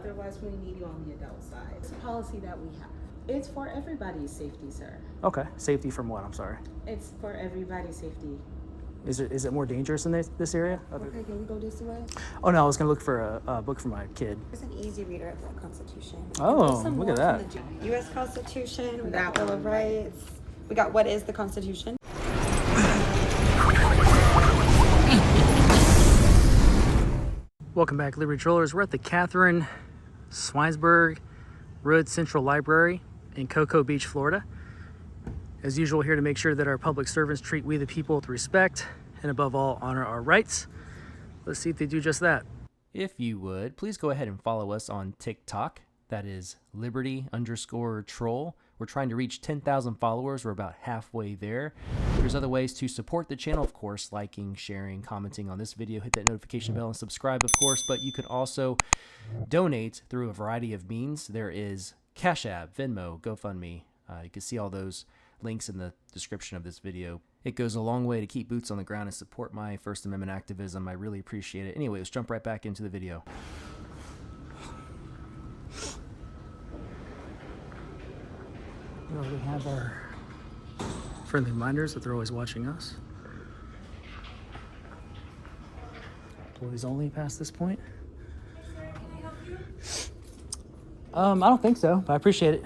otherwise we need you on the adult side. It's a policy that we have. It's for everybody's safety, sir. Okay. Safety from what? I'm sorry. It's for everybody's safety. Is it more dangerous in this area? Okay, can we go this way? Oh no, I was gonna look for a book for my kid. There's an easy reader of the Constitution. Oh, look at that. U.S. Constitution, we got Bill of Rights, we got what is the Constitution. Welcome back, Liberty Trollers. We're at the Catherine Swinesburg Road Central Library in Cocoa Beach, Florida. As usual, here to make sure that our public servants treat we the people with respect and above all honor our rights. Let's see if they do just that. If you would, please go ahead and follow us on TikTok. That is Liberty_Troll. We're trying to reach 10,000 followers. We're about halfway there. There's other ways to support the channel, of course, liking, sharing, commenting on this video. Hit that notification bell and subscribe, of course. But you can also donate through a variety of means. There is Cash App, Venmo, GoFundMe. You can see all those links in the description of this video. It goes a long way to keep boots on the ground and support my First Amendment activism. I really appreciate it. Anyway, let's jump right back into the video. We have our friendly reminders that they're always watching us. Employees only past this point. I don't think so, but I appreciate it.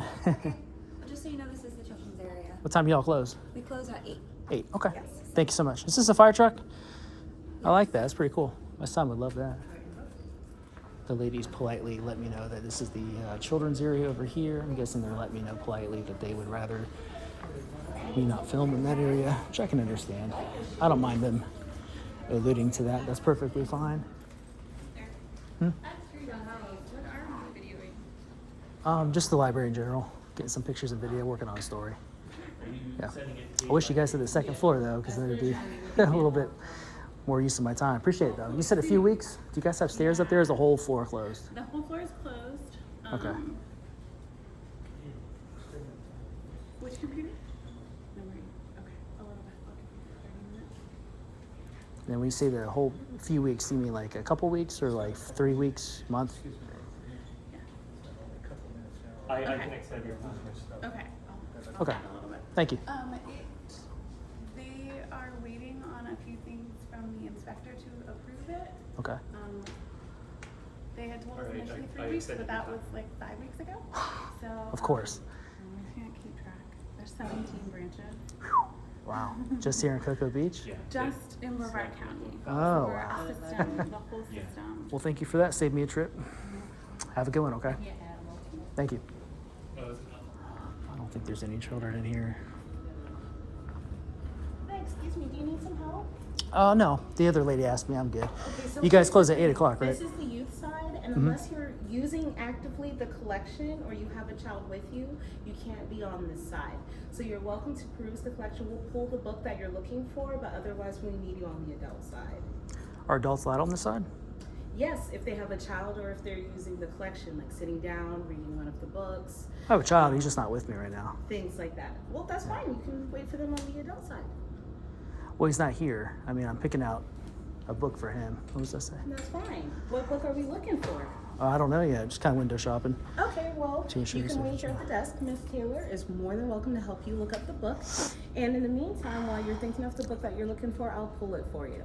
Just so you know, this is the children's area. What time do y'all close? We close at 8. 8. Okay. Yes. Thank you so much. Is this a fire truck? I like that. That's pretty cool. My son would love that. The ladies politely let me know that this is the children's area over here. I'm guessing they're letting me know politely that they would rather me not film in that area, which I can understand. I don't mind them alluding to that. That's perfectly fine. Just the library in general. Getting some pictures and video, working on a story. Yeah. I wish you guys had the second floor though, because then it'd be a little bit more use of my time. Appreciate it though. You said a few weeks. Do you guys have stairs up there? Or is the whole floor closed? The whole floor is closed. Okay. Which computer? No worry. Okay. A little bit. I'll give you 30 minutes. And when you say the whole few weeks, you mean like a couple weeks or like 3 weeks, month? I can extend your time. Okay. I'll Okay. talk a little bit. Thank you. They are waiting on a few things from the inspector to approve it. Okay. They had told us Alright, initially I 3 weeks, accept but that your was like 5 weeks ago. So Of course. we can't keep track. There's 17 branches. Wow. Just here in Cocoa Beach? Yeah. Just in Brevard County. Oh, We're wow. a system, the whole system. Well, thank you for that. Saved me a trip. Have a good one, okay? Thank you. I don't think there's any children in here. Excuse me, do you need some help? No. The other lady asked me. I'm good. Okay, so You guys close at 8 o'clock, right? This is the youth side, and unless you're using actively the collection or you have a child with you, you can't be on this side. So you're welcome to peruse the collection. We'll pull the book that you're looking for, but otherwise we need you on the adult side. Are adults allowed on this side? Yes, if they have a child or if they're using the collection, like sitting down, reading one of the books, I have a child. He's just not with me right now. things like that. Well, that's fine. You can wait for them on the adult side. Well, he's not here. I mean, I'm picking out a book for him. What does that say? That's fine. What book are we looking for? I don't know yet. Just kind of window shopping. Okay, well, To ensure you can yourself. wait here at the desk. Miss Taylor is more than welcome to help you look up the book. And in the meantime, while you're thinking of the book that you're looking for, I'll pull it for you.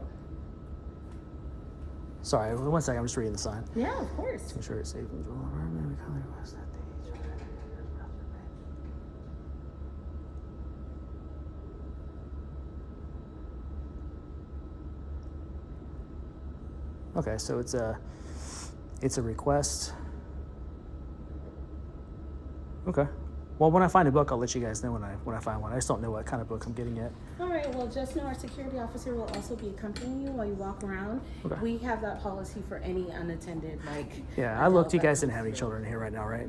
Sorry, 1 second. I'm just reading the sign. Yeah, of course. To ensure it's safe and enjoyable environment, we kindly request that the Okay, so it's a request. Okay. Well, when I find a book, I'll let you guys know when I find one. I just don't know what kind of book I'm getting yet. All right, well, just know our security officer will also be accompanying you while you walk around. Okay. We have that policy for any unattended, Yeah, I looked. You guys didn't have any children here right now, right?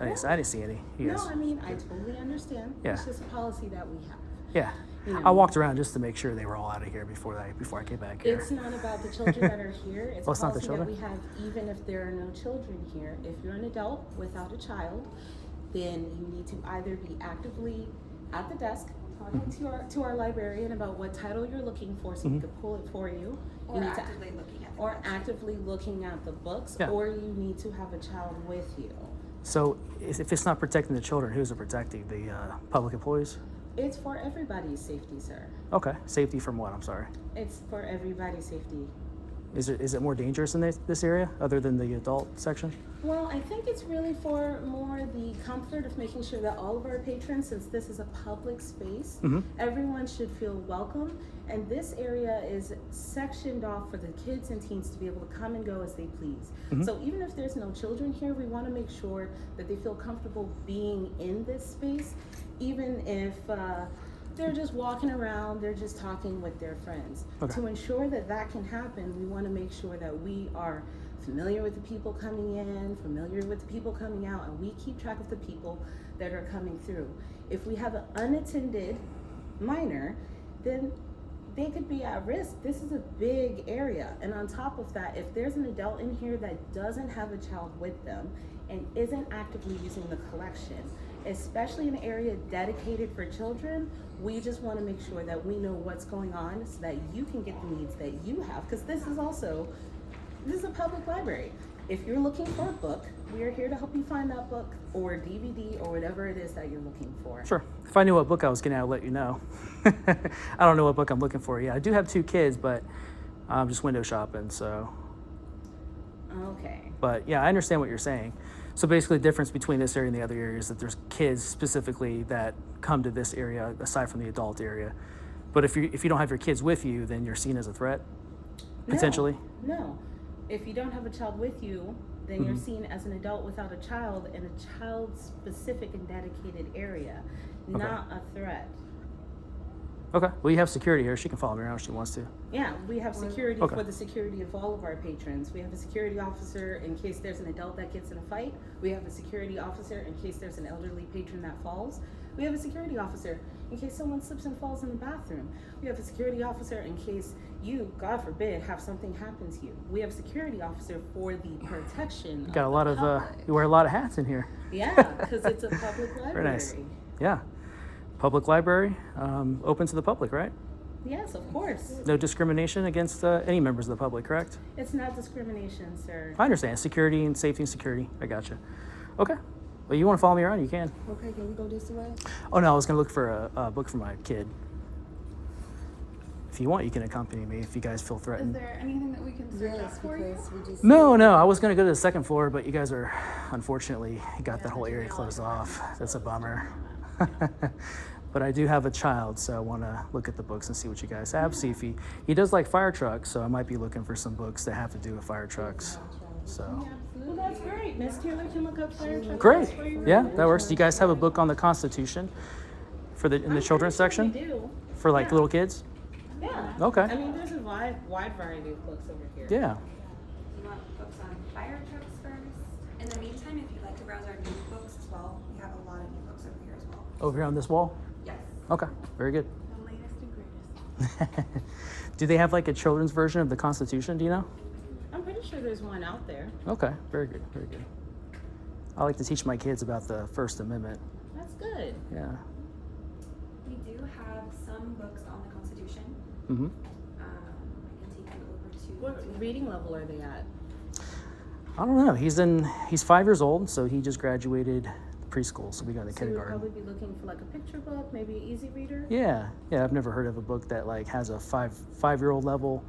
I didn't see any. You No, guys. I mean, I totally understand. Yeah. It's just a policy that we have. Yeah. You know. I walked around just to make sure they were all out of here before I came back here. It's not about the children that are here. It's Oh, a it's not the policy that children? we have even if there are no children here. If you're an adult without a child, then you need to either be actively at the desk talking to our librarian about what title you're looking for so we can pull it for you. Or You need actively looking at or actively looking at the books, Yeah. or you need to have a child with you. So if it's not protecting the children, who's it protecting? The public employees? It's for everybody's safety, sir. Okay. Safety from what? I'm sorry. It's for everybody's safety. Is it more dangerous in this area other than the adult section? Well, I think it's really for more the comfort of making sure that all of our patrons, since this is a public space, everyone should feel welcome. And this area is sectioned off for the kids and teens to be able to come and go as they please. So even if there's no children here, we want to make sure that they feel comfortable being in this space, even if they're just walking around, they're just talking with their friends. Okay. To ensure that that can happen, we want to make sure that we are familiar with the people coming in, familiar with the people coming out, and we keep track of the people that are coming through. If we have an unattended minor, then they could be at risk. This is a big area. And on top of that, if there's an adult in here that doesn't have a child with them and isn't actively using the collection, especially in an area dedicated for children, we just want to make sure that we know what's going on so that you can get the needs that you have. Because this is a public library. If you're looking for a book, we are here to help you find that book or DVD or whatever it is that you're looking for. Sure. If I knew what book I was getting, I'd let you know. I don't know what book I'm looking for yet. I do have 2 kids, but I'm just window shopping, so. Okay. But yeah, I understand what you're saying. So basically the difference between this area and the other area is that there's kids specifically that come to this area aside from the adult area. But if you don't have your kids with you, then you're seen as a threat, potentially? No. If you don't have a child with you, then you're seen as an adult without a child in a child-specific and dedicated area, not a threat. Okay. Well, you have security here. She can follow me around if she wants to. Yeah, we have security Okay. for the security of all of our patrons. We have a security officer in case there's an adult that gets in a fight. We have a security officer in case there's an elderly patron that falls. We have a security officer in case someone slips and falls in the bathroom. We have a security officer in case you, God forbid, have something happen to you. We have a security officer for the protection You got a of lot the of, public. you wear a lot of hats in here. Yeah, because it's a public library. Very nice. Yeah. Public library, open to the public, right? Yes, of course. No discrimination against any members of the public, correct? It's not discrimination, sir. I understand. Security and safety and security. I gotcha. Okay. Well, you want to follow me around? You can. Okay, can we go this way? Oh, no, I was going to look for a book for my kid. If you want, you can accompany me if you guys feel Is threatened. there anything that we can search Yes, up for you? because we just. No, I was going to go to the second floor, but you guys are, unfortunately, got that whole area closed off. That's a bummer. But I do have a child, so I want to look at the books and see what you guys have. See if he does like fire trucks, so I might be looking for some books that have to do with fire trucks. So Well, that's great. Miss Taylor can look up fire truck great, books for you. yeah, that works. Do you guys have a book on the Constitution in the children's section We do. for like little kids? Yeah. Okay. I mean, there's a wide variety of books over here. Yeah. You want books on fire trucks first? In the meantime, if you'd like to browse our new books as well, we have a lot of new books over here as well. Over here on this wall. Yes. Okay, very good. The latest and greatest. Do they have like a children's version of the Constitution? Do you know? I'm pretty sure there's one out there. Okay, very good, very good. I like to teach my kids about the First Amendment. That's good. Yeah. We do have some books on the Constitution. Mm-hmm. I can take you over to. What reading level are they at? I don't know. He's 5 years old, so he just graduated preschool, so we go to So you'd kindergarten. probably be looking for like a picture book, maybe an easy reader. Yeah. I've never heard of a book that like has a five-year-old level.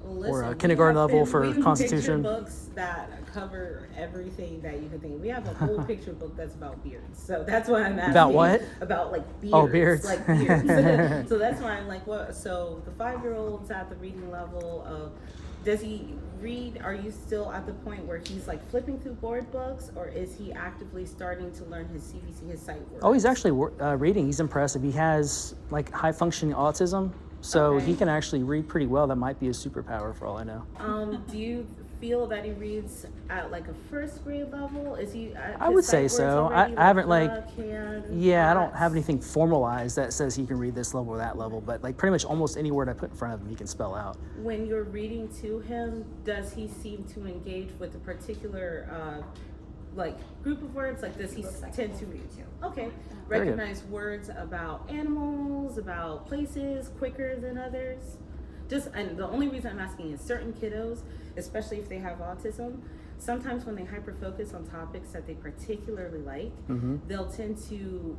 Well, Or a listen, kindergarten we have level been for reading Constitution. Picture books that cover everything that you can think. We have a whole picture book that's about beards. So that's why I'm asking. About what? About like beards. Oh, beards. Like beards. So that's why I'm like, what? So the 5-year-old's at the reading level of. Does he read? Are you still at the point where he's like flipping through board books, or is he actively starting to learn his CBC, his sight words? Oh, he's actually reading. He's impressive. He has like high-functioning autism, so Okay. he can actually read pretty well. That might be a superpower for all I know. Do you feel that he reads at like a first grade level? Is he? I would say so. I haven't like. Yeah, I don't have any. anything formalized that says he can read this level or that level, but like pretty much almost any word I put in front of him, he can spell out. When you're reading to him, does he seem to engage with a particular like group of words? Like, does he tend to read to? Okay, Very good. recognize words about animals, about places quicker than others. and the only reason I'm asking is certain kiddos, especially if they have autism, sometimes when they hyper focus on topics that they particularly like, they'll tend to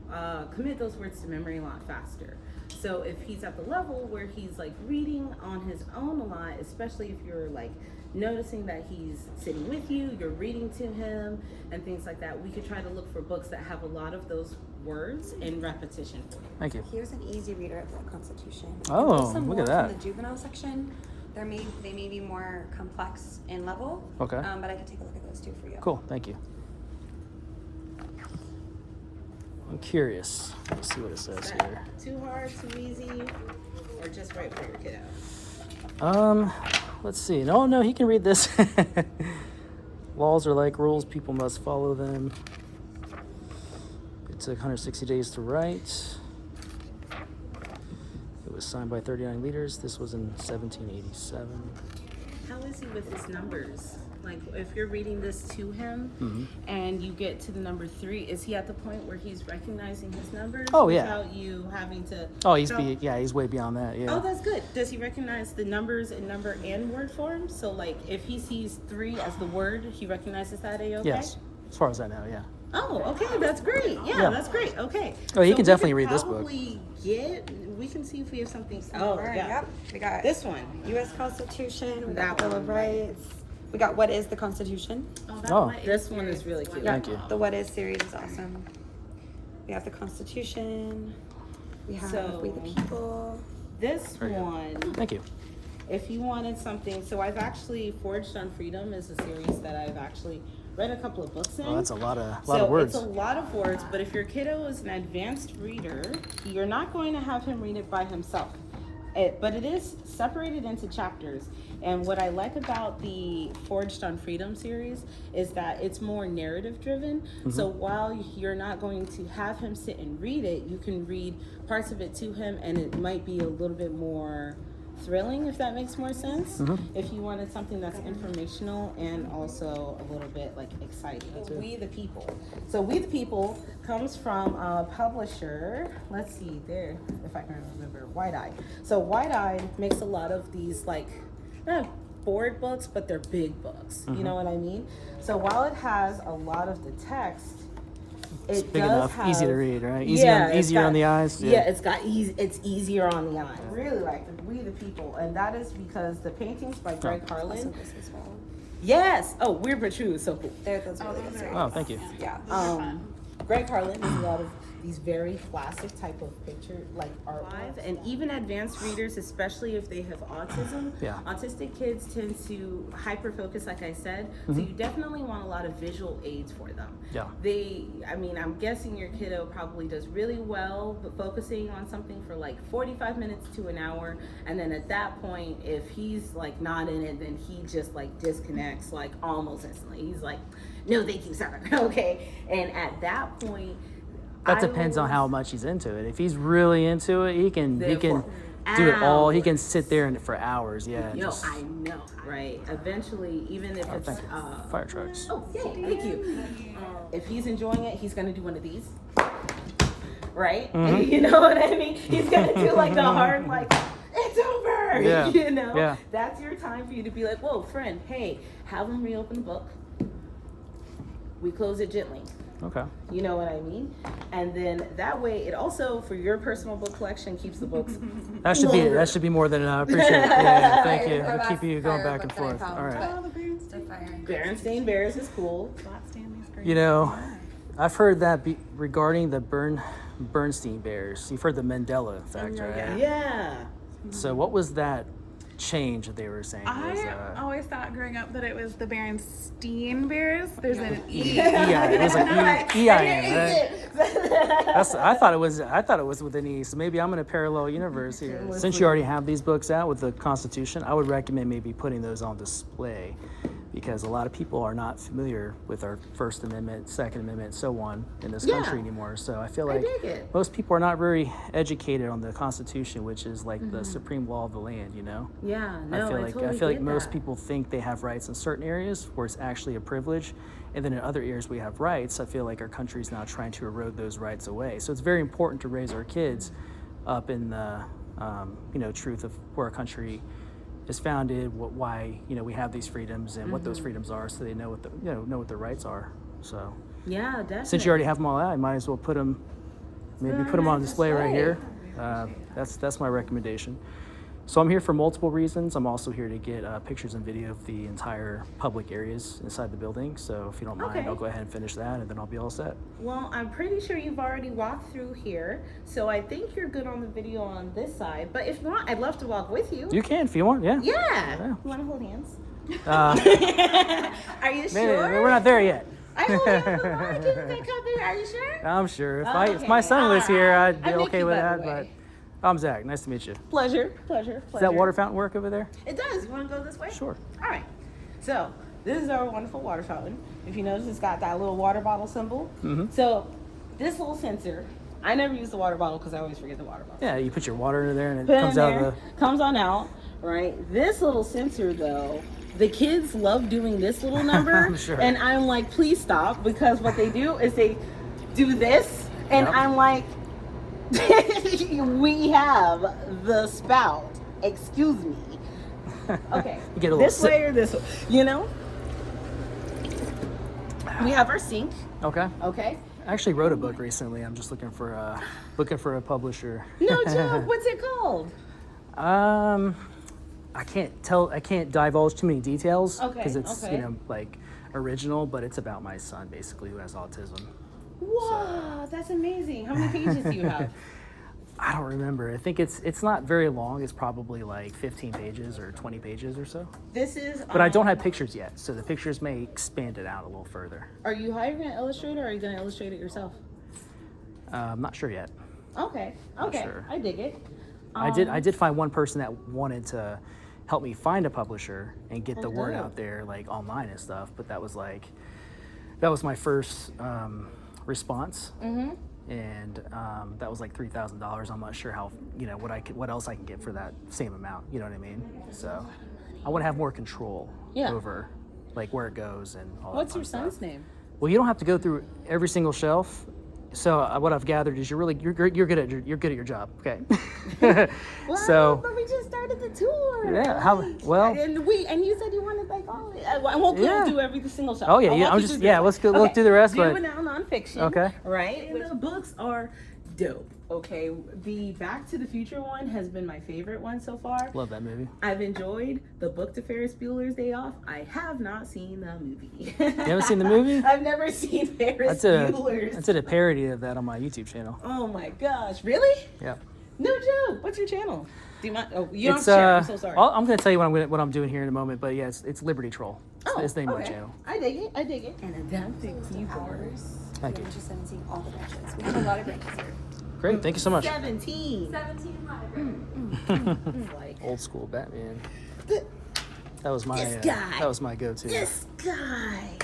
commit those words to memory a lot faster. So if he's at the level where he's like reading on his own a lot, especially if you're like noticing that he's sitting with you, you're reading to him and things like that, we could try to look for books that have a lot of those words in repetition for you. Thank you. Here's an easy reader of the Constitution. Oh, And there's some look more at that. From the juvenile section, they may be more complex in level. Okay. But I can take a look at those too for you. Cool, thank you. I'm curious. Let's see what it says Is that here. too hard, too easy, or just right for your kiddo? Let's see. No, he can read this. Laws are like rules, people must follow them. It took 160 days to write. It was signed by 39 leaders. This was in 1787. How is he with his numbers? Like, if you're reading this to him and you get to the number 3, is he at the point where he's recognizing his numbers Oh, yeah. without you having to? Oh, he's way beyond that. Yeah. Oh, that's good. Does he recognize the numbers in number and word form? So, like, if he sees 3 as the word, he recognizes that A-okay? Yes, as far as I know. Yeah. Oh, okay, that's great. Yeah, that's great. Okay. Oh, he So can we definitely could read this book. We can see if we have something. Oh, yeah. Yep. We got This one. U.S. Constitution. We That got Bill of one. Rights. We got What is the Constitution? Oh. This one is really cute. Thank you. The What is series is awesome. We have the Constitution. We have So- We the People. This Very good. one. Thank you. If you wanted something, so I've actually Forged on Freedom is a series that I've actually read a couple of books in. Oh, that's a lot of So words. it's a lot of words, but if your kiddo is an advanced reader, you're not going to have him read it by himself. But it is separated into chapters. And what I like about the Forged on Freedom series is that it's more narrative driven. So while you're not going to have him sit and read it, you can read parts of it to him, and it might be a little bit more thrilling, if that makes more sense. If you wanted something that's informational and also a little bit like exciting. We the People. So We the People comes from a publisher, let's see there, if I can remember, Wide Eye. So Wide Eye makes a lot of these like, not board books, but they're big books. You know what I mean? So while it has a lot of the text, It's it big does enough, have, easy to read, right? it's Easier got- on the eyes. Yeah, it's easier on the eye. I really like We the People, and that is because the paintings by Greg Also Carlin. this as well. Yes. Oh, Weird but True is so cool. Those really good series. Oh, thank you. Yeah. Greg Carlin has a lot of these very classic type of picture, like art. And even advanced readers, especially if they have autism, Yeah. autistic kids tend to hyper focus, like I said. So you definitely want a lot of visual aids for them. Yeah. I'm guessing your kiddo probably does really well, but focusing on something for like 45 minutes to an hour. And then at that point, if he's like not in it, then he just like disconnects like almost instantly. He's like, no, thank you, sir. Okay. And at that point, That depends on how much he's into it. If he's really into it, he can do it all. He can sit there for hours. Yeah. I know, right? Eventually, even if it's Thank you. Fire trucks. oh, yay, thank you. If he's enjoying it, he's gonna do one of these, right? You know what I mean? He's gonna do like the hard, like it's over. Yeah. You know, Yeah. that's your time for you to be like, whoa, friend, hey, have him reopen the book. We close it gently. Okay. You know what I mean? And then that way, it also for your personal book collection keeps the books. That should be more than enough. I appreciate it. Yeah, thank you. I'll keep you going back and forth. All right. Oh, the Berenstain. Berenstain Bears is cool. Flat Stanley's great. You know, I've heard that regarding the Bernstein Bears. You've heard the Mandela effect, right? Yeah. So what was that change that they were saying? I always thought growing up that it was the Berenstain Bears. There's an E. It was like EIN, right? I thought it was with an E. So maybe I'm in a parallel universe here. Since you already have these books out with the Constitution, I would recommend maybe putting those on display, because a lot of people are not familiar with our First Amendment, Second Amendment, and so on in this country anymore. So I feel like dig it. most people are not very educated on the Constitution, which is like the supreme law of the land, you know? Yeah, no, I feel like most people think they have rights in certain areas where it's actually a privilege, and then in other areas we have rights. I feel like our country is now trying to erode those rights away. So it's very important to raise our kids up in the truth of where our country is founded, why we have these freedoms and what those freedoms are, so they know what their rights are. So Yeah, definitely. since you already have them all out, you might as well put them on display right here. That's my recommendation. So I'm here for multiple reasons. I'm also here to get pictures and video of the entire public areas inside the building. So if you don't mind, Okay. I'll go ahead and finish that, and then I'll be all set. Well, I'm pretty sure you've already walked through here, so I think you're good on the video on this side. But if not, I'd love to walk with you. You can if you want, yeah. Yeah. Yeah. You want to hold hands? Uh, Are you man, sure? we're not there yet. I hold hands with mine. Give me that cup there. Are you sure? I'm sure. If Okay, my son was here, I'd be I make okay you with by the that. But way. I'm Zach. Nice to meet you. Pleasure. Does Does that water fountain work over there? It does. You want to go this way? Sure. All right. So this is our wonderful water fountain. If you notice, it's got that little water bottle symbol. Mm-hmm. So this little sensor, I never use the water bottle because I always forget the water bottle. Yeah, you put your water in there and it Put it comes in out there, of the. comes on out, right? This little sensor though, the kids love doing this little number. I'm sure. And I'm like, please stop, because what they do is they do this, and Yep. I'm like, we have the spout. Excuse me. Okay. You get a little this sip. way or this way, you know? We have our sink, Okay. okay? I actually wrote a book recently. I'm just looking for a publisher. No joke. What's it called? I can't divulge too many details Okay, because it's okay. like original, but it's about my son basically who has autism. Wow, that's amazing. How many pages do you have? I don't remember. I think it's not very long. It's probably like 15 pages or 20 pages or so. This is. But I don't have pictures yet, so the pictures may expand it out a little further. Are you hiring an illustrator, or are you going to illustrate it yourself? I'm not sure yet. Okay. Not Okay. sure. I dig it. I did find one person that wanted to help me find a publisher and get the word dope. out there like online and stuff, but that was my first response. Mm-hmm. And that was like $3,000. I'm not sure how what else I can get for that same amount. You know what I mean? So I want to have more control over like where it goes and all What's that your fun son's stuff. name? Well, you don't have to go through every single shelf. So what I've gathered is you're good at your job. Okay. Well, So but we just started the tour. Yeah, how- Like, well- and you said you wanted like all. I won't Yeah. do every single shelf. Oh, yeah, I'll yeah, walk I'm you just- through yeah, this let's one. go do the rest, but- Juvenile nonfiction. Okay. Right. And the books are dope. Okay. The Back to the Future one has been my favorite one so far. Love that movie. I've enjoyed the book to Ferris Bueller's Day Off. I have not seen the movie. You haven't seen the movie? I've never seen Ferris Bueller's. I did a parody of that on my YouTube channel. Oh my gosh! Really? Yeah. No joke. What's your channel? Do you mind? Oh, you don't have to share. I'm so sorry. I'm gonna tell you what I'm doing here in a moment, but yeah, it's Liberty Troll. It's the name of my okay. channel. I dig it. I dig it. And adapted keyboard. Hours. Thank you. We're interested in seeing all the branches. We have a lot of branches here. Great, thank you so much. 17. 17 libraries. Like Old school Batman. th- That was my This guy. that was my go-to. this guy.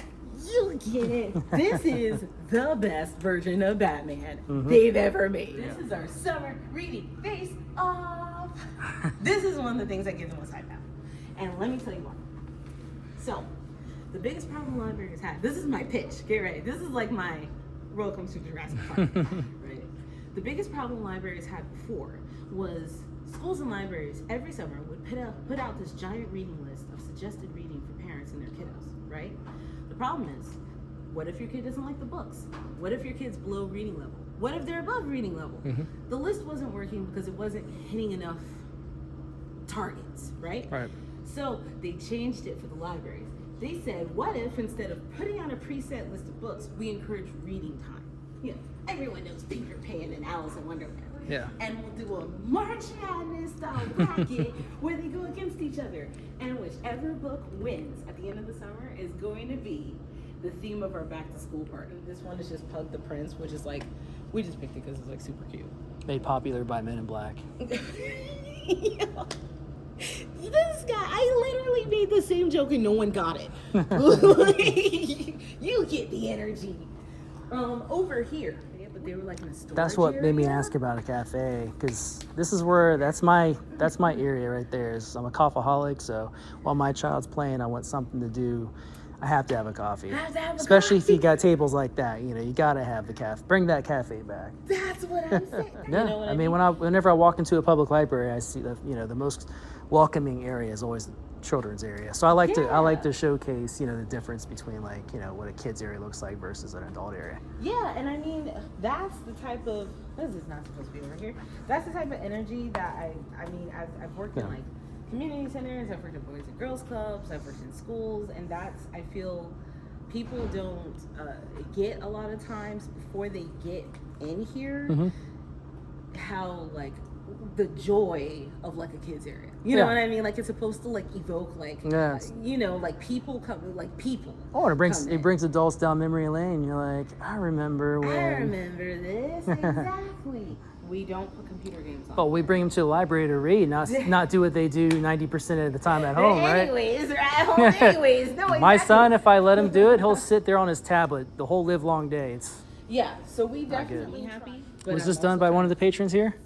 You get it. This is the best version of Batman they've ever made. This is our summer reading face off. This is one of the things that gives them a side map. And let me tell you one. So, the biggest problem libraries have, this is my pitch, get ready. This is like my welcome to Jurassic Park, right? The biggest problem libraries had before was schools and libraries every summer would put out this giant reading list of suggested reading for parents and their kiddos, right? The problem is, what if your kid doesn't like the books? What if your kid's below reading level? What if they're above reading level? The list wasn't working because it wasn't hitting enough targets, right? Right. So they changed it for the libraries. They said, what if instead of putting out a preset list of books, we encourage reading time? You know, everyone knows Peter Pan and Alice in Wonderland. Yeah. And we'll do a March Madness style bracket where they go against each other. And whichever book wins at the end of the summer is going to be the theme of our back to school party. This one is just Pug the Prince, which is like, we just picked it because it's like super cute. Made popular by Men in Black. This guy, I literally made the same joke and no one got it. You get the energy. Over here. Yeah, but they were like in a storage That's what made me area. ask about a cafe, because this is where that's my area right there. I'm a coffeeholic, so while my child's playing, I want something to do I have to have a coffee. Have to have a Especially if you coffee. got tables like that, you know, you gotta have the cafe. Bring that cafe back. That's what I'm saying. Yeah, You know what I mean, whenever I walk into a public library, I see the most welcoming area is always the children's area. So I like to showcase, the difference between what a kid's area looks like versus an adult area. Yeah, and I mean, that's the type of, this is not supposed to be over here. That's the type of energy that I've worked in like community centers, I've worked in Boys and Girls Clubs, I've worked in schools, and I feel people don't get a lot of times before they get in here, how like the joy of like a kid's area. You know what I mean? Like it's supposed to like evoke like like people come like people. Oh, and it brings adults down memory lane. You're like, I remember this exactly. We don't put computer games on. Well, we bring them to the library to read, not do what they do 90% of the time at home, right? They're at home anyways. No, exactly. My son, if I let him do it, he'll sit there on his tablet the whole live long day. So we definitely happy. Was this done by one of the patrons here?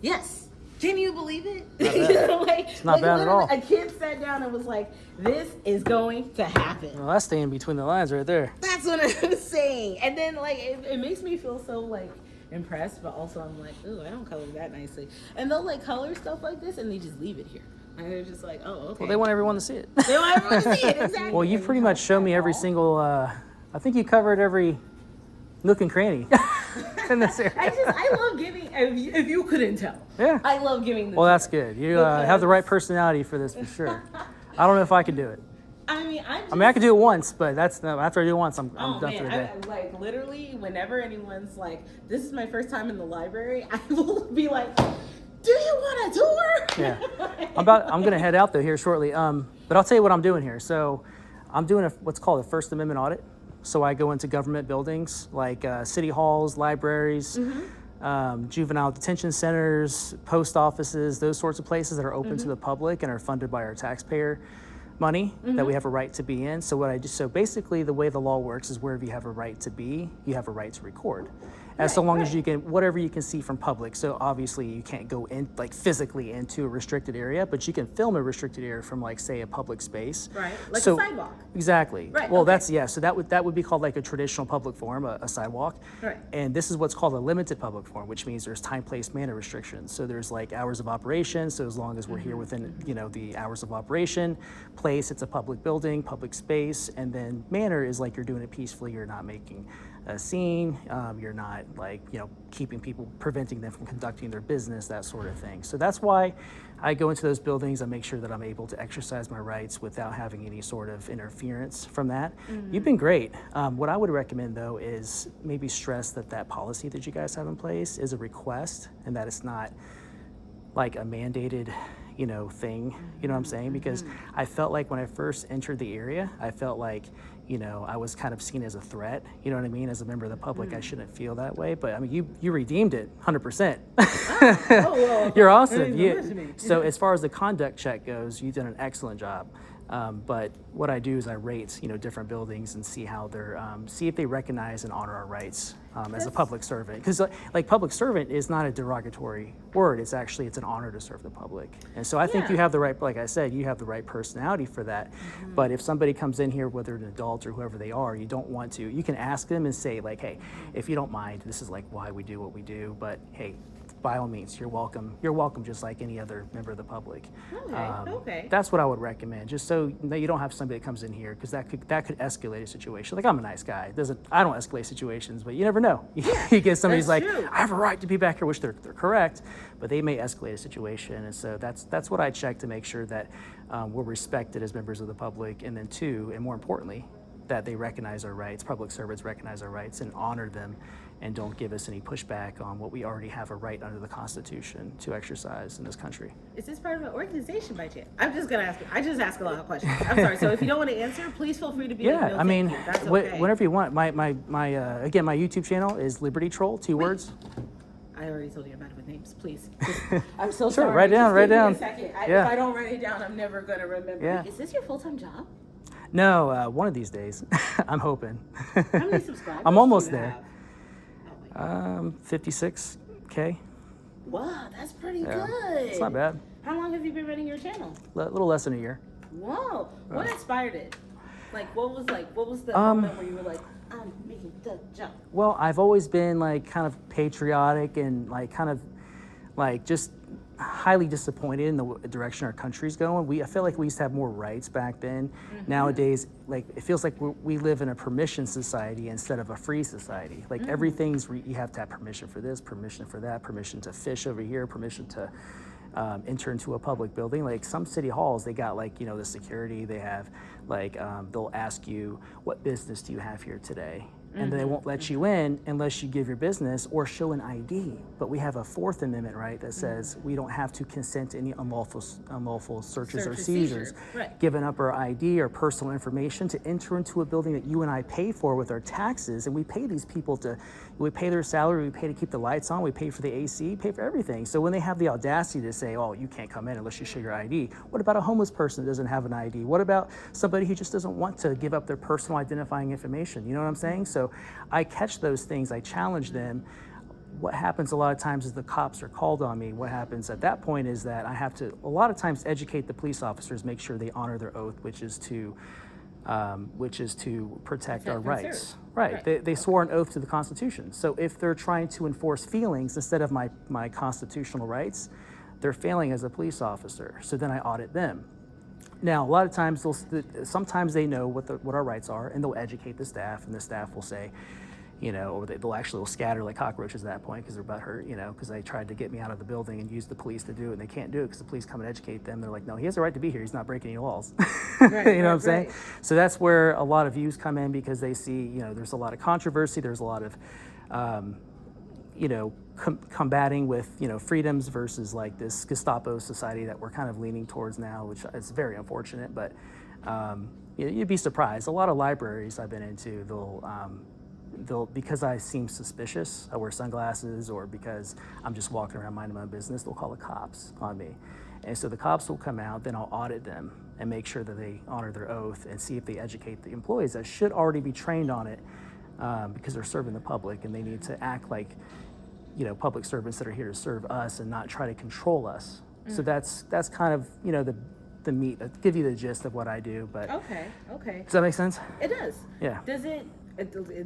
Yes. Can you believe it? It's not bad at all. A kid sat down and was like, "This is going to happen." Well, that's staying between the lines right there. That's what I'm saying. And then like it makes me feel so like impressed, but also I'm like, ooh, I don't color that nicely. And they'll like color stuff like this and they just leave it here. And they're just like, oh, okay. Well, they want everyone to see it. They want everyone to see it, exactly. Well, you pretty much show me every single, I think you covered every nook and cranny in this area. I love giving, if you couldn't tell. Yeah. I love giving the Well, that's good. You have the right personality for this for sure. I don't know if I could do it. I could do it once, but after I do it once, I'm done for the day. Like literally, whenever anyone's like, "This is my first time in the library," I will be like, "Do you want a tour?" Yeah, I'm gonna head out though here shortly. But I'll tell you what I'm doing here. So, I'm doing what's called a First Amendment audit. So I go into government buildings like city halls, libraries, juvenile detention centers, post offices, those sorts of places that are open to the public and are funded by our taxpayer money that we have a right to be in. So basically the way the law works is wherever you have a right to be, you have a right to record. So long as you can, whatever you can see from public. So obviously you can't go in like physically into a restricted area, but you can film a restricted area from like say a public space. Right, like a sidewalk. Exactly. Right, well, okay. So that would be called like a traditional public forum, a sidewalk. Right. And this is what's called a limited public forum, which means there's time, place, manner restrictions. So there's like hours of operation. So as long as we're here within, the hours of operation, place, it's a public building, public space, and then manner is like you're doing it peacefully. You're not making a scene. You're not like, keeping people, preventing them from conducting their business, that sort of thing. So that's why I go into those buildings. I make sure that I'm able to exercise my rights without having any sort of interference from that. You've been great. What I would recommend though is maybe stress that policy that you guys have in place is a request and that it's not like a mandated thing, you know what I'm saying? Because I felt like when I first entered the area, I felt like, I was kind of seen as a threat, you know what I mean? As a member of the public, I shouldn't feel that way, but I mean, you redeemed it 100%. Well, You're awesome. So as far as the conduct check goes, you've done an excellent job. But what I do is I rate, different buildings and see how they're, see if they recognize and honor our rights as a public servant. Because like public servant is not a derogatory word. It's an honor to serve the public. And so I think you have the right, like I said, you have the right personality for that. But if somebody comes in here, whether an adult or whoever they are, you don't want to, you can ask them and say like, hey, if you don't mind, this is like why we do what we do, but hey, by all means, you're welcome. You're welcome just like any other member of the public. Okay. That's what I would recommend, just so that you don't have somebody that comes in here, because that could escalate a situation. Like I'm a nice guy. I don't escalate situations, but you never know. You get somebody who's like, true. I have a right to be back here, which they're correct, but they may escalate a situation. And so that's what I check to make sure that we're respected as members of the public, and then two, and more importantly, that they recognize our rights, public servants recognize our rights and honor them, and don't give us any pushback on what we already have a right under the Constitution to exercise in this country. Is this part of an organization by chance? I'm just gonna ask. I just ask a lot of questions. I'm sorry. So if you don't want to answer, please feel free to be. Yeah, like, no, I mean, thank you. That's okay. whenever you want. My again, my YouTube channel is Liberty Troll, 2 words. I already told you I'm bad with names. Please. I'm so Sure, sorry. write down. Just give me a second. Yeah. If I don't write it down, I'm never gonna remember. Yeah. Is this your full-time job? No, one of these days. I'm hoping. How many subscribers? I'm almost do you there. have? Oh my God. 56K. Wow, that's pretty Yeah, good. it's not bad. How long have you been running your channel? A little less than a year. Whoa. What inspired it? Like what was the moment where you were like, I'm making the jump? Well, I've always been like kind of patriotic and like kind of like just highly disappointed in the direction our country's going. I feel like we used to have more rights back then. Nowadays, like it feels like we live in a permission society instead of a free society. Like everything's you have to have permission for this, permission for that, permission to fish over here, permission to enter into a public building. Like some city halls, they got like, the security, they have like, they'll ask you, what business do you have here today? And they won't let you in unless you give your business or show an ID. But we have a Fourth Amendment right that says we don't have to consent to any unlawful searches or seizures, giving up our ID or personal information to enter into a building that you and I pay for with our taxes. And we pay these people we pay their salary, we pay to keep the lights on, we pay for the AC, pay for everything. So when they have the audacity to say, oh, you can't come in unless you show your ID. What about a homeless person that doesn't have an ID? What about somebody who just doesn't want to give up their personal identifying information? You know what I'm saying? So I catch those things, I challenge them. What happens a lot of times is the cops are called on me. What happens at that point is that I have to, a lot of times, educate the police officers, make sure they honor their oath, which is to protect our rights. Right. They swore an oath to the Constitution. So if they're trying to enforce feelings instead of my constitutional rights, they're failing as a police officer. So then I audit them. Now, a lot of times, sometimes they know what our rights are, and they'll educate the staff, and the staff will say, or they'll scatter like cockroaches at that point because they're butthurt, because they tried to get me out of the building and use the police to do it, and they can't do it because the police come and educate them. They're like, no, he has a right to be here. He's not breaking any laws. You know what I'm saying? So that's where a lot of views come in because they see, there's a lot of controversy. There's a lot of, combating with, freedoms versus like this Gestapo society that we're kind of leaning towards now, which is very unfortunate, but you'd be surprised. A lot of libraries I've been into, they'll because I seem suspicious, I wear sunglasses, or because I'm just walking around minding my own business, they'll call the cops on me. And so the cops will come out, then I'll audit them and make sure that they honor their oath and see if they educate the employees that should already be trained on it because they're serving the public and they need to act like, public servants that are here to serve us and not try to control us. So that's kind of, the meat, give you the gist of what I do. But Okay. Does that make sense? It does. Yeah. Does it?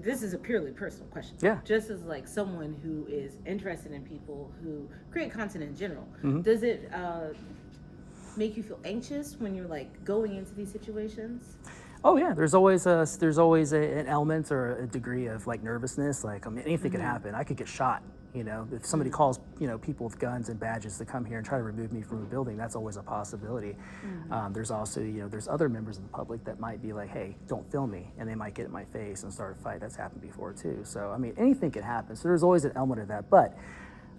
This is a purely personal question. Yeah. Just as like someone who is interested in people who create content in general, Mm-hmm. does it make you feel anxious when you're like going into these situations? Oh yeah, there's always an element or a degree of like nervousness. Like anything could happen. I could get shot. If somebody calls people with guns and badges to come here and try to remove me from a building, that's always a possibility. There's also there's other members of the public that might be like, hey, don't film me, and they might get in my face and start a fight. That's happened before too. So anything can happen. So there's always an element of that. But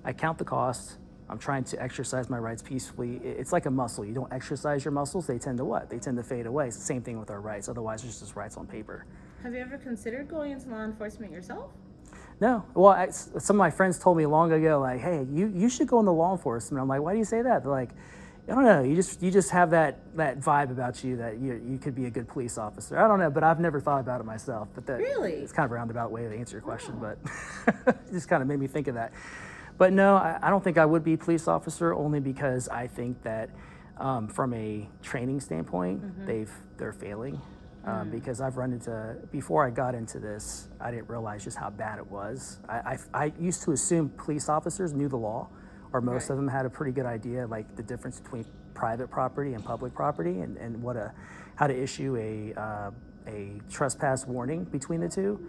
I count the cost. I'm trying to exercise my rights peacefully. It's like a muscle. You don't exercise your muscles, they tend to what? They tend to fade away. It's the same thing with our rights. Otherwise, it's just rights on paper. Have you ever considered going into law enforcement yourself? No. Well, some of my friends told me long ago, like, hey, you should go into law enforcement. I'm like, why do you say that? They're like, I don't know. You just have that vibe about you that you could be a good police officer. I don't know, but I've never thought about it myself. But Really? It's kind of a roundabout way to answer your question, but it just kind of made me think of that. But no, I don't think I would be a police officer, only because I think that from a training standpoint, they're failing. Because I've run into, before I got into this, I didn't realize just how bad it was. I used to assume police officers knew the law, or most of them had a pretty good idea, like the difference between private property and public property, and how to issue a trespass warning between the two.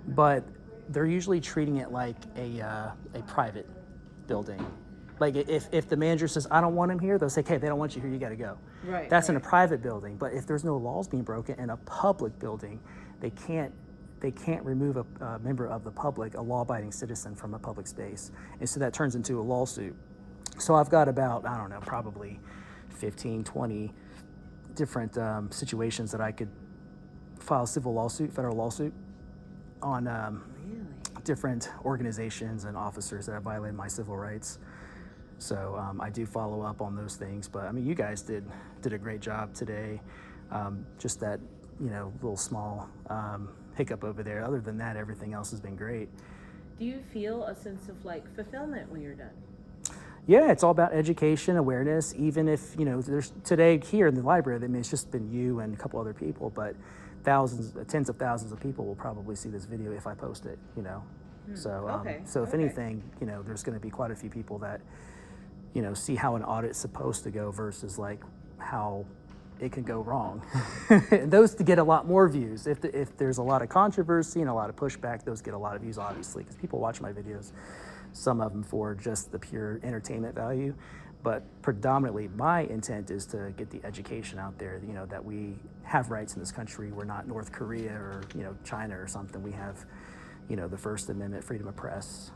But they're usually treating it like a private building. Like if the manager says, I don't want him here, they'll say, okay, they don't want you here, you gotta go. Right. That's in a private building. But if there's no laws being broken in a public building, they can't remove a member of the public, a law-abiding citizen, from a public space. And so that turns into a lawsuit. So I've got about, I don't know, probably 15, 20 different situations that I could file a civil lawsuit, federal lawsuit, on different organizations and officers that have violated my civil rights. So I do follow up on those things, but you guys did a great job today. Just that, little small hiccup over there. Other than that, everything else has been great. Do you feel a sense of like fulfillment when you're done? Yeah, it's all about education, awareness. Even if there's today here in the library, it's just been you and a couple other people, but tens of thousands of people will probably see this video if I post it, you know. So, so if anything, you know, there's going to be quite a few people that, you know, see how an audit's supposed to go versus like how it can go wrong. And those to get a lot more views. If there's a lot of controversy and a lot of pushback, those get a lot of views, obviously, because people watch my videos, some of them for just the pure entertainment value. But predominantly my intent is to get the education out there, you know, that we have rights in this country. We're not North Korea or, you know, China or something. We have, you know, the First Amendment, freedom of press.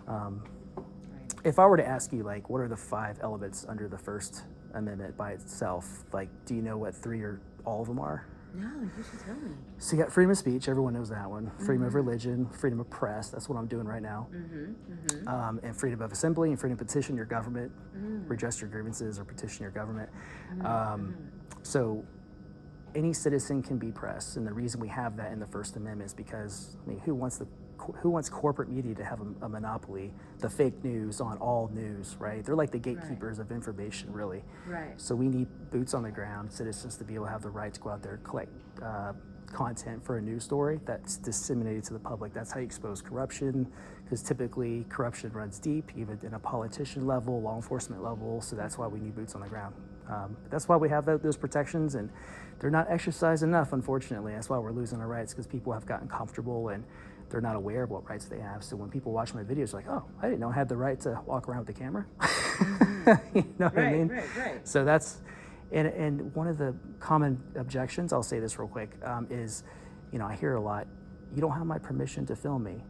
If I were to ask you, like, what are the 5 elements under the First Amendment by itself, like, do you know what 3 or all of them are? No, you should tell me. So you got freedom of speech, everyone knows that one. Freedom of religion, freedom of press, that's what I'm doing right now. And freedom of assembly and freedom to petition your government, redress your grievances or petition your government. So any citizen can be press, and the reason we have that in the First Amendment is because, I mean, who wants corporate media to have a monopoly, the fake news on all news, right? They're like the gatekeepers of information, really. Right. So we need boots on the ground, citizens to be able to have the right to go out there and collect content for a news story that's disseminated to the public. That's how you expose corruption, because typically corruption runs deep, even in a politician level, law enforcement level, so that's why we need boots on the ground. That's why we have those protections, and they're not exercised enough, unfortunately. That's why we're losing our rights, because people have gotten comfortable and they're not aware of what rights they have. So when people watch my videos, they're like, oh, I didn't know I had the right to walk around with the camera. You know what I mean? Right. So that's, and one of the common objections, I'll say this real quick, is, you know, I hear a lot, you don't have my permission to film me.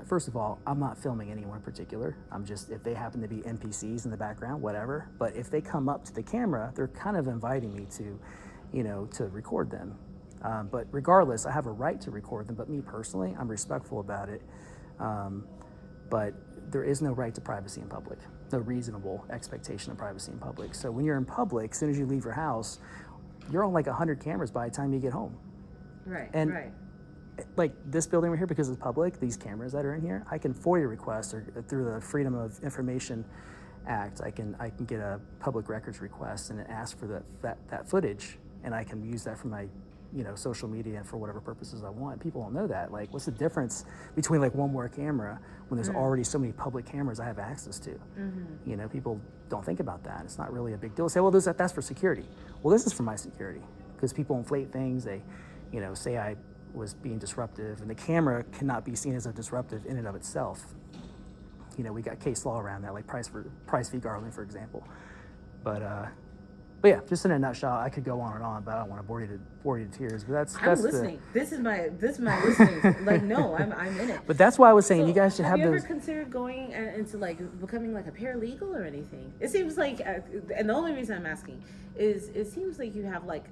First of all, I'm not filming anyone in particular. I'm just, if they happen to be NPCs in the background, whatever. But if they come up to the camera, they're kind of inviting me to, you know, to record them. But regardless, I have a right to record them, but me personally, I'm respectful about it. But there is no right to privacy in public, no reasonable expectation of privacy in public. So when you're in public, as soon as you leave your house, you're on like 100 cameras by the time you get home. Right. Like this building right here, because it's public, these cameras that are in here, I can FOIA request, or through the Freedom of Information Act, I can get a public records request and ask for that footage, and I can use that for my, you know, social media and for whatever purposes I want. People don't know that. Like, what's the difference between like one more camera when there's already so many public cameras I have access to? You know, people don't think about that. It's not really a big deal. They say, well, that's for security. Well, this is for my security, because people inflate things. They, you know, say I was being disruptive, and the camera cannot be seen as a disruptive in and of itself. You know, we got case law around that, like Price v. Garland, for example. But yeah, just in a nutshell, I could go on and on, but I don't want to bore you to tears. But that's I'm listening. This is my listening. Like, no, I'm in it. But that's why I was saying, So, you guys should have you those. ever considered going into like becoming like a paralegal or anything? It seems like, and the only reason I'm asking is it seems like you have like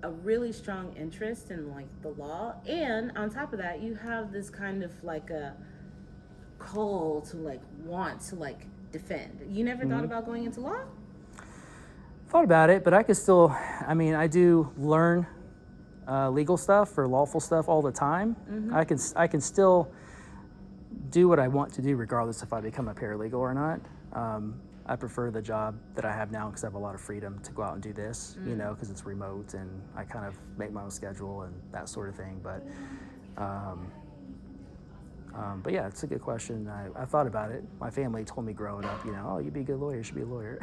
a really strong interest in like the law, and on top of that, you have this kind of like a call to like want to like defend. You never thought about going into law? Thought about it, but I could still, I mean, I do learn legal stuff or lawful stuff all the time. I can still do what I want to do regardless if I become a paralegal or not. I prefer the job that I have now because I have a lot of freedom to go out and do this, you know, because it's remote and I kind of make my own schedule and that sort of thing. But yeah, it's a good question. I thought about it. My family told me growing up, you know, oh, you'd be a good lawyer, you should be a lawyer.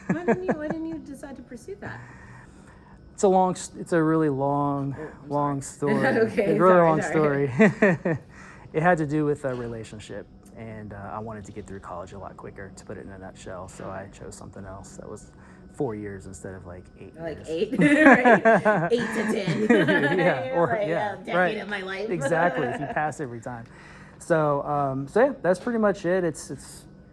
Why didn't you decide to pursue that? It's a really long story. Okay, It's a really long story. It had to do with a relationship, and I wanted to get through college a lot quicker, to put it in a nutshell. So I chose something else that was 4 years instead of like 8 years. Like 8, right? 8 to 10. Yeah, or like, yeah, decade right. of my life. Exactly. If you pass every time. So yeah, that's pretty much it.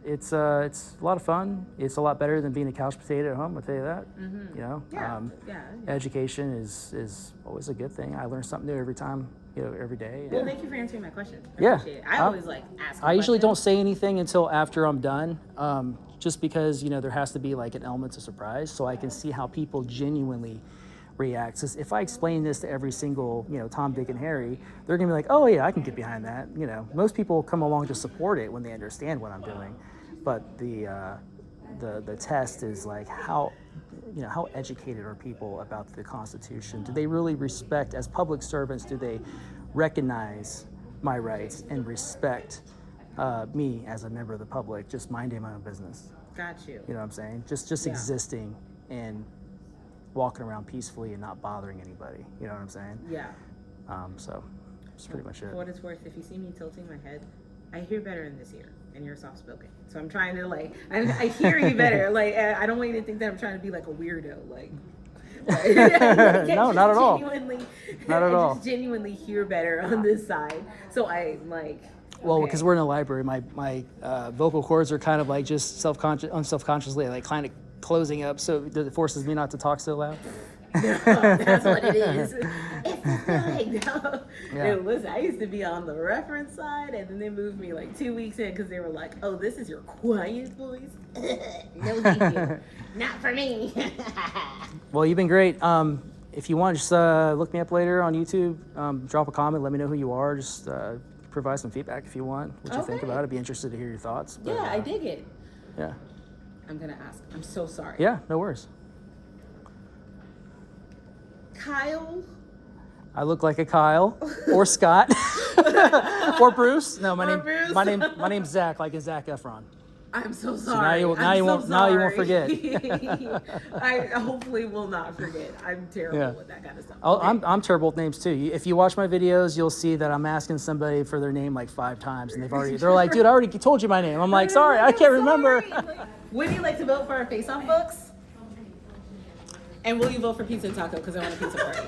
It's a lot of fun. It's a lot better than being a couch potato at home, I'll tell you that. You know, Yeah. education is always a good thing. I learn something new every time, you know, every day. Well, thank you for answering my question. I Yeah. appreciate it. I always like ask. I usually don't say anything until after I'm done, just because, you know, there has to be like an element of surprise, so I can see how people genuinely react. So if I explain this to every single, you know, Tom, Dick, and Harry, they're gonna be like, oh yeah, I can get behind that. You know, most people come along to support it when they understand what I'm doing, but the the test is like how educated are people about the Constitution? Do they really respect, as public servants, do they recognize my rights and respect me as a member of the public, just minding my own business? Got you. You know what I'm saying? Just Yeah. existing and walking around peacefully and not bothering anybody. You know what I'm saying? Yeah. So that's pretty much it. For what it's worth, if you see me tilting my head, I hear better in this ear, and you're soft spoken. So I'm trying to I hear you better. Like I don't want you to think that I'm trying to be like a weirdo. Like No, not at all. Not at all. I just genuinely hear better on this side. So I like. Well, okay. because we're in a library, my vocal cords are kind of like just self-consciously like kind of closing up, so it forces me not to talk so loud. No, that's what it is. It's like, no. Yeah. Dude, listen, I used to be on the reference side, and then they moved me like 2 weeks in because they were like, "Oh, this is your quiet voice." No, thank you. Not for me. Well, you've been great. If you want, just look me up later on YouTube. Drop a comment. Let me know who you are. Just provide some feedback if you want. What you think Okay. about it. Be interested to hear your thoughts. But, Yeah, I dig it. Yeah. I'm gonna ask. I'm so sorry. Yeah. No worries. Kyle. I look like a Kyle or Scott or Bruce. No, Bruce. my name's Zach, like in Zac Efron. I'm so now sorry. you- now I'm you so won't- now you won't sorry. I hopefully will not forget. I'm terrible Yeah. with that kind of stuff. I'm terrible with names too. If you watch my videos, you'll see that I'm asking somebody for their name like 5 times, and they're like, "Dude, I already told you my name." I'm like, "Sorry, I can't remember." Would you like to vote for our face-off books? And will you vote for pizza and taco? Because I want a pizza party.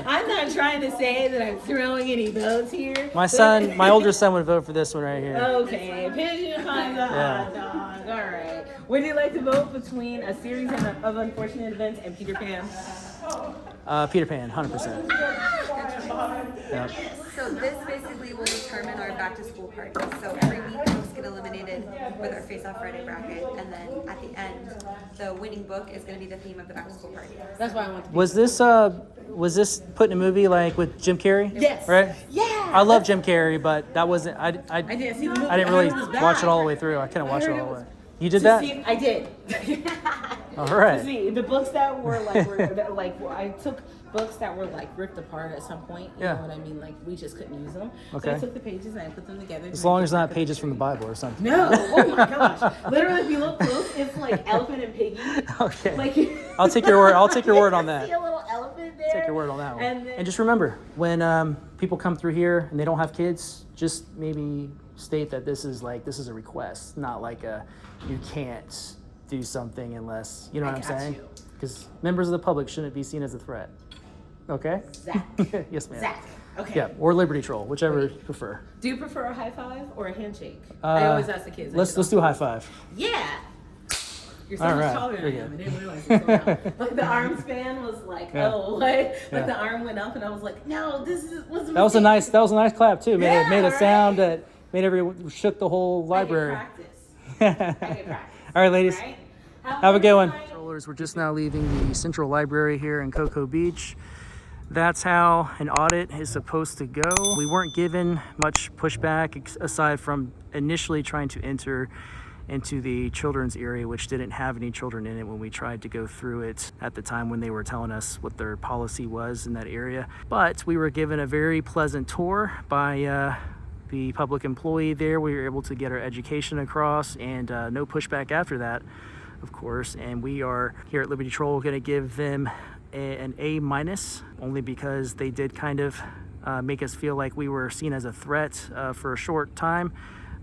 I'm not trying to say that I'm throwing any votes here. My older son would vote for this one right here. Okay, pigeon finds a hot dog. All right. Would you like to vote between a series of unfortunate events and Peter Pan? Peter Pan, 100%. Yep. So this basically will determine our back to school party. So every week books get eliminated with our Face Off Friday bracket, and then at the end, the winning book is going to be the theme of the back to school party. That's why I want to. Was this put in a movie like with Jim Carrey? Yes. Right? Yeah. I love Jim Carrey, but that wasn't. I didn't see the movie. I didn't really I heard it was watch it bad. all the way through. I couldn't watch it heard all it the was- way. You did that? I did. All right. See, the books that were I took books that were like ripped apart at some point. You Yeah. know what I mean? Like we just couldn't use them. So Okay. I took the pages and I put them together. As long as it's not pages from the Bible or something. No, oh my gosh! Literally, if you look close, it's like elephant and piggy. Okay. Like I'll take your word. I'll take your word on See that. a little elephant there. Take your word on that one. And then, And just remember, when people come through here and they don't have kids, just maybe state that this is a request, not like you can't do something unless, you know what I'm got saying? you. Because members of the public shouldn't be seen as a threat. Okay? Zach. Yes, ma'am. Zach. Okay. Yeah, or Liberty Troll, whichever you prefer. Do you prefer a high five or a handshake? I always ask the kids. Let's do a high five. Yeah. You're so All much right, taller than there I you am. go. I didn't realize it so well. Like the arm span was like, Yeah. oh, what? Like Yeah. the arm went up, and I was like, no, this was. That was a nice clap too. Made Yeah, made a right? sound that made everyone shook the whole library. I get practice. All right, ladies. Right? Have a good one. night. We're just now leaving the Central Library here in Cocoa Beach. That's how an audit is supposed to go. We weren't given much pushback aside from initially trying to enter into the children's area, which didn't have any children in it when we tried to go through it at the time when they were telling us what their policy was in that area. But we were given a very pleasant tour by the public employee there. We were able to get our education across, and no pushback after that, of course. And we are here at Liberty Troll going to give them an A-, only because they did kind of make us feel like we were seen as a threat for a short time,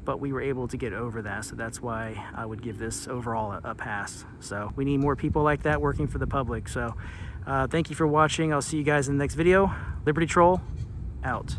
but we were able to get over that. So that's why I would give this overall a pass. So we need more people like that working for the public. So thank you for watching. I'll see you guys in the next video. Liberty Troll out.